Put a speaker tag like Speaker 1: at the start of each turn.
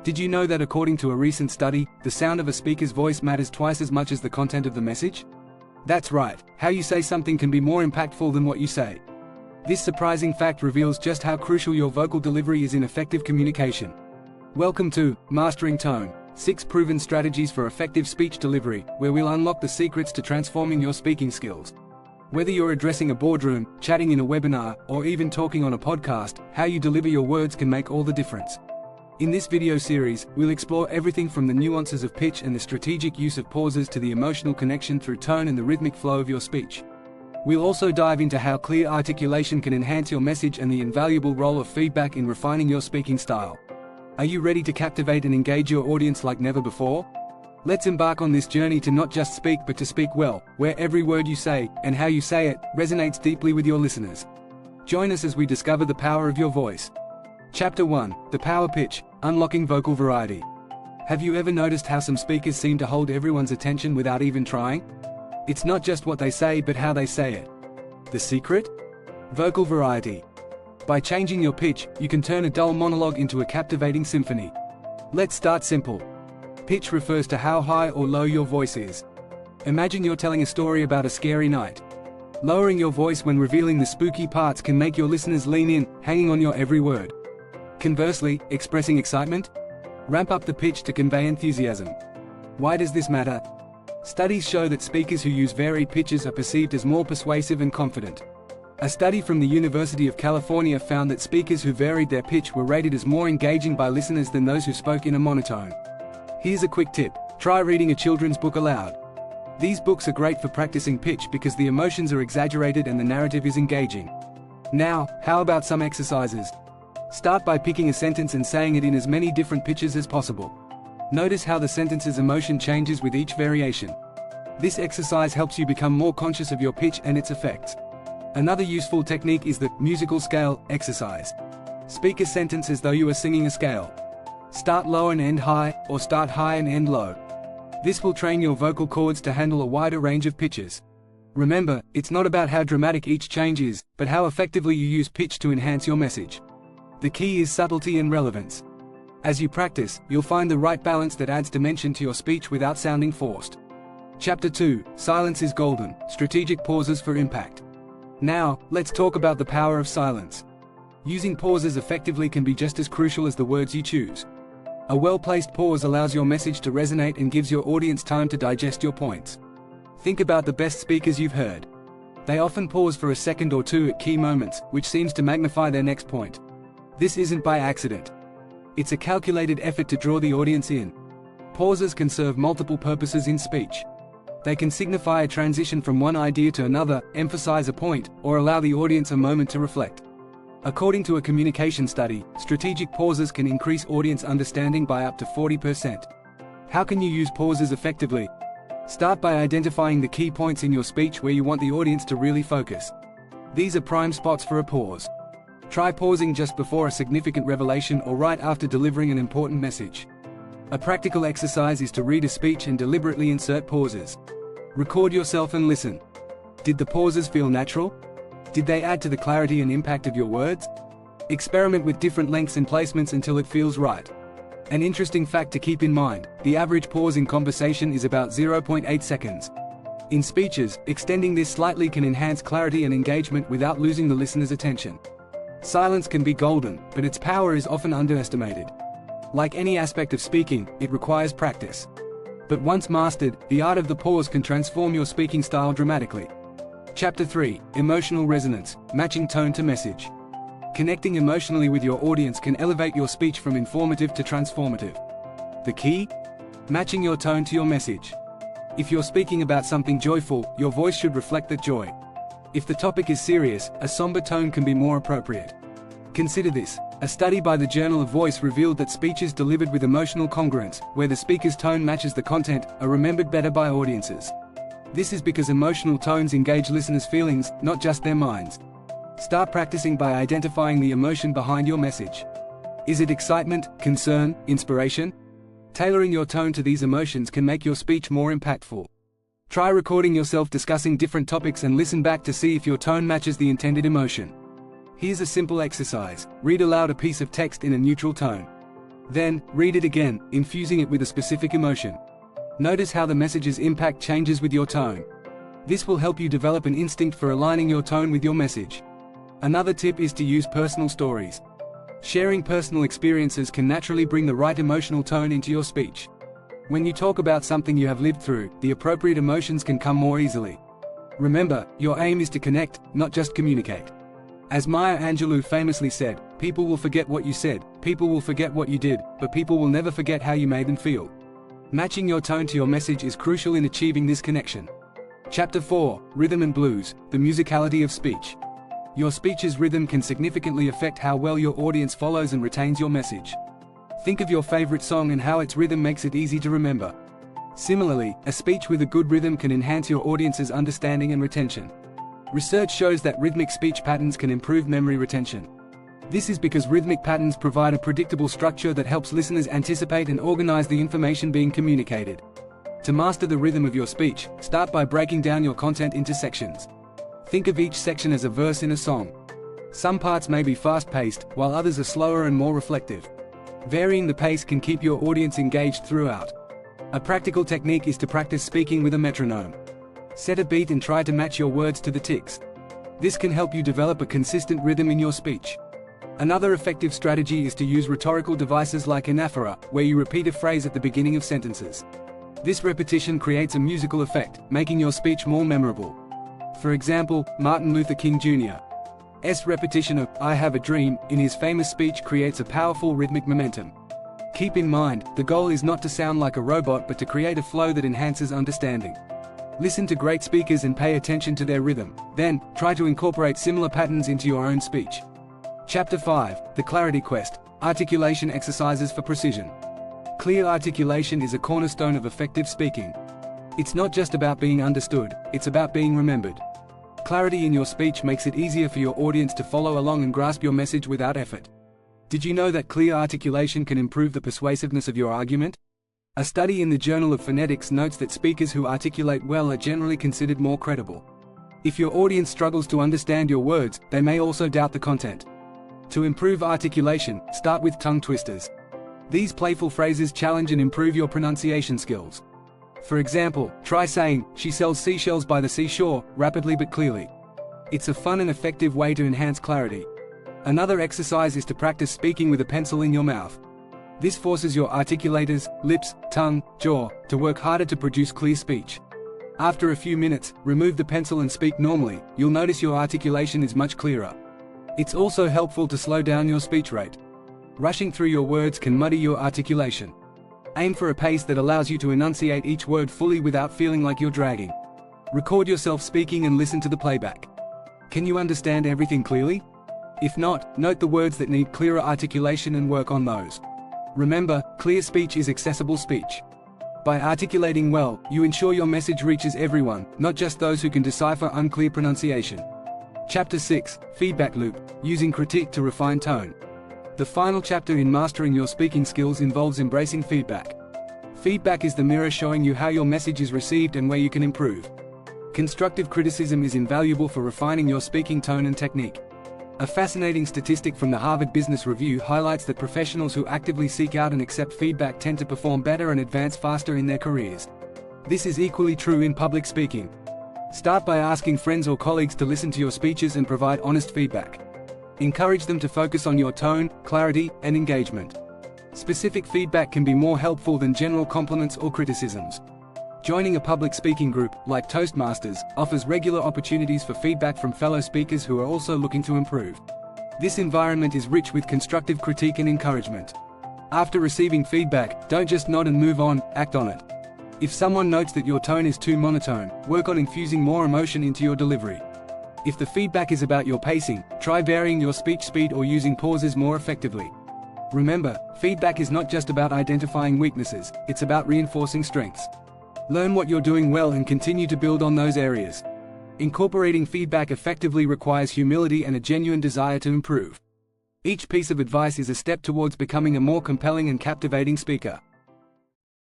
Speaker 1: Did you know that according to a recent study, the sound of a speaker's voice matters twice as much as the content of the message? That's right, how you say something can be more impactful than what you say. This surprising fact reveals just how crucial your vocal delivery is in effective communication. Welcome to Mastering Tone, 6 proven strategies for effective speech delivery, where we'll unlock the secrets to transforming your speaking skills. Whether you're addressing a boardroom, chatting in a webinar, or even talking on a podcast, how you deliver your words can make all the difference. In this video series, we'll explore everything from the nuances of pitch and the strategic use of pauses to the emotional connection through tone and the rhythmic flow of your speech. We'll also dive into how clear articulation can enhance your message and the invaluable role of feedback in refining your speaking style. Are you ready to captivate and engage your audience like never before? Let's embark on this journey to not just speak but to speak well, where every word you say, and how you say it, resonates deeply with your listeners. Join us as we discover the power of your voice. Chapter 1, The Power Pitch, Unlocking Vocal Variety. Have you ever noticed how some speakers seem to hold everyone's attention without even trying? It's not just what they say but how they say it. The secret? Vocal variety. By changing your pitch, you can turn a dull monologue into a captivating symphony. Let's start simple. Pitch refers to how high or low your voice is. Imagine you're telling a story about a scary night. Lowering your voice when revealing the spooky parts can make your listeners lean in, hanging on your every word. Conversely, expressing excitement? Ramp up the pitch to convey enthusiasm. Why does this matter? Studies show that speakers who use varied pitches are perceived as more persuasive and confident. A study from the University of California found that speakers who varied their pitch were rated as more engaging by listeners than those who spoke in a monotone. Here's a quick tip: try reading a children's book aloud. These books are great for practicing pitch because the emotions are exaggerated and the narrative is engaging. Now, how about some exercises? Start by picking a sentence and saying it in as many different pitches as possible. Notice how the sentence's emotion changes with each variation. This exercise helps you become more conscious of your pitch and its effects. Another useful technique is the musical scale exercise. Speak a sentence as though you are singing a scale. Start low and end high, or start high and end low. This will train your vocal cords to handle a wider range of pitches. Remember, it's not about how dramatic each change is, but how effectively you use pitch to enhance your message. The key is subtlety and relevance. As you practice, you'll find the right balance that adds dimension to your speech without sounding forced. Chapter 2, Silence is Golden, Strategic Pauses for Impact. Now, let's talk about the power of silence. Using pauses effectively can be just as crucial as the words you choose. A well-placed pause allows your message to resonate and gives your audience time to digest your points. Think about the best speakers you've heard. They often pause for a second or two at key moments, which seems to magnify their next point. This isn't by accident. It's a calculated effort to draw the audience in. Pauses can serve multiple purposes in speech. They can signify a transition from one idea to another, emphasize a point, or allow the audience a moment to reflect. According to a communication study, strategic pauses can increase audience understanding by up to 40%. How can you use pauses effectively? Start by identifying the key points in your speech where you want the audience to really focus. These are prime spots for a pause. Try pausing just before a significant revelation or right after delivering an important message. A practical exercise is to read a speech and deliberately insert pauses. Record yourself and listen. Did the pauses feel natural? Did they add to the clarity and impact of your words? Experiment with different lengths and placements until it feels right. An interesting fact to keep in mind: the average pause in conversation is about 0.8 seconds. In speeches, extending this slightly can enhance clarity and engagement without losing the listener's attention. Silence can be golden, but its power is often underestimated. Like any aspect of speaking, it requires practice. But once mastered, the art of the pause can transform your speaking style dramatically. Chapter 3, Emotional Resonance, Matching Tone to Message. Connecting emotionally with your audience can elevate your speech from informative to transformative. The key? Matching your tone to your message. If you're speaking about something joyful, your voice should reflect that joy. If the topic is serious, a somber tone can be more appropriate. Consider this: a study by the Journal of Voice revealed that speeches delivered with emotional congruence, where the speaker's tone matches the content, are remembered better by audiences. This is because emotional tones engage listeners' feelings, not just their minds. Start practicing by identifying the emotion behind your message. Is it excitement, concern, inspiration? Tailoring your tone to these emotions can make your speech more impactful. Try recording yourself discussing different topics and listen back to see if your tone matches the intended emotion. Here's a simple exercise: read aloud a piece of text in a neutral tone. Then, read it again, infusing it with a specific emotion. Notice how the message's impact changes with your tone. This will help you develop an instinct for aligning your tone with your message. Another tip is to use personal stories. Sharing personal experiences can naturally bring the right emotional tone into your speech. When you talk about something you have lived through, the appropriate emotions can come more easily. Remember, your aim is to connect, not just communicate. As Maya Angelou famously said, people will forget what you said, people will forget what you did, but people will never forget how you made them feel. Matching your tone to your message is crucial in achieving this connection. Chapter 4, Rhythm and Blues, the musicality of speech. Your speech's rhythm can significantly affect how well your audience follows and retains your message. Think of your favorite song and how its rhythm makes it easy to remember. Similarly, a speech with a good rhythm can enhance your audience's understanding and retention. Research shows that rhythmic speech patterns can improve memory retention. This is because rhythmic patterns provide a predictable structure that helps listeners anticipate and organize the information being communicated. To master the rhythm of your speech, start by breaking down your content into sections. Think of each section as a verse in a song. Some parts may be fast-paced, while others are slower and more reflective. Varying the pace can keep your audience engaged throughout. A practical technique is to practice speaking with a metronome. Set a beat and try to match your words to the ticks. This can help you develop a consistent rhythm in your speech. Another effective strategy is to use rhetorical devices like anaphora, where you repeat a phrase at the beginning of sentences. This repetition creates a musical effect, making your speech more memorable. For example, Martin Luther King Jr.'s repetition of "I have a dream" in his famous speech creates a powerful rhythmic momentum. Keep in mind, the goal is not to sound like a robot but to create a flow that enhances understanding. Listen to great speakers and pay attention to their rhythm, then, try to incorporate similar patterns into your own speech. Chapter 5, The Clarity Quest, Articulation Exercises for Precision. Clear articulation is a cornerstone of effective speaking. It's not just about being understood, it's about being remembered. Clarity in your speech makes it easier for your audience to follow along and grasp your message without effort. Did you know that clear articulation can improve the persuasiveness of your argument? A study in the Journal of Phonetics notes that speakers who articulate well are generally considered more credible. If your audience struggles to understand your words, they may also doubt the content. To improve articulation, start with tongue twisters. These playful phrases challenge and improve your pronunciation skills. For example, try saying, "She sells seashells by the seashore," rapidly but clearly. It's a fun and effective way to enhance clarity. Another exercise is to practice speaking with a pencil in your mouth. This forces your articulators, lips, tongue, jaw, to work harder to produce clear speech. After a few minutes, remove the pencil and speak normally. You'll notice your articulation is much clearer. It's also helpful to slow down your speech rate. Rushing through your words can muddy your articulation. Aim for a pace that allows you to enunciate each word fully without feeling like you're dragging. Record yourself speaking and listen to the playback. Can you understand everything clearly? If not, note the words that need clearer articulation and work on those. Remember, clear speech is accessible speech. By articulating well, you ensure your message reaches everyone, not just those who can decipher unclear pronunciation. Chapter 6, Feedback Loop, Using Critique to Refine Tone. The final chapter in mastering your speaking skills involves embracing feedback. Feedback is the mirror showing you how your message is received and where you can improve. Constructive criticism is invaluable for refining your speaking tone and technique. A fascinating statistic from the Harvard Business Review highlights that professionals who actively seek out and accept feedback tend to perform better and advance faster in their careers. This is equally true in public speaking. Start by asking friends or colleagues to listen to your speeches and provide honest feedback. Encourage them to focus on your tone, clarity, and engagement. Specific feedback can be more helpful than general compliments or criticisms. Joining a public speaking group, like Toastmasters, offers regular opportunities for feedback from fellow speakers who are also looking to improve. This environment is rich with constructive critique and encouragement. After receiving feedback, don't just nod and move on, act on it. If someone notes that your tone is too monotone, work on infusing more emotion into your delivery. If the feedback is about your pacing, try varying your speech speed or using pauses more effectively. Remember, feedback is not just about identifying weaknesses, it's about reinforcing strengths. Learn what you're doing well and continue to build on those areas. Incorporating feedback effectively requires humility and a genuine desire to improve. Each piece of advice is a step towards becoming a more compelling and captivating speaker.